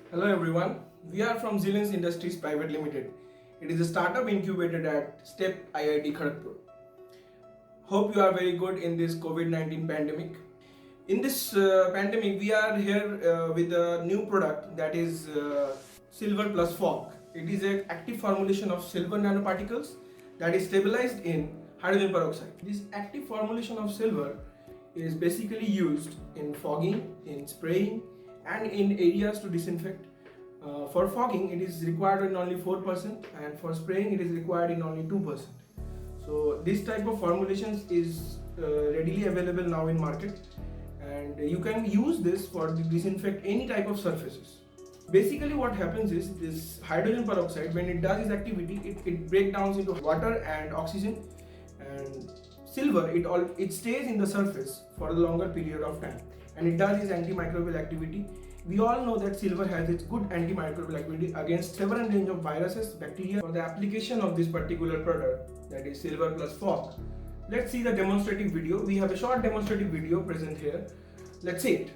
Hello everyone, we are from Zillions Industries Private Limited. It is a startup incubated at STEP IIT Kharagpur. Hope you are very good in this COVID-19 pandemic. In this pandemic, we are here with a new product that is Silver+Fog. It is an active formulation of silver nanoparticles that is stabilized in hydrogen peroxide. This active formulation of silver is basically used in fogging, in spraying, and in areas to disinfect. For fogging, it is required in only 4%, and for spraying, it is required in only 2%. So this type of formulations is readily available now in market, and you can use this for disinfect any type of surfaces. Basically what happens is this hydrogen peroxide, when it does its activity, it breaks down into water and oxygen, and silver it stays in the surface for a longer period of time, and it does its antimicrobial activity. We all know that silver has its good antimicrobial activity against several range of viruses, bacteria. For the application of this particular product, that is Silver+Fog, let's see the demonstrative video. We have a short demonstrative video present here. Let's see it.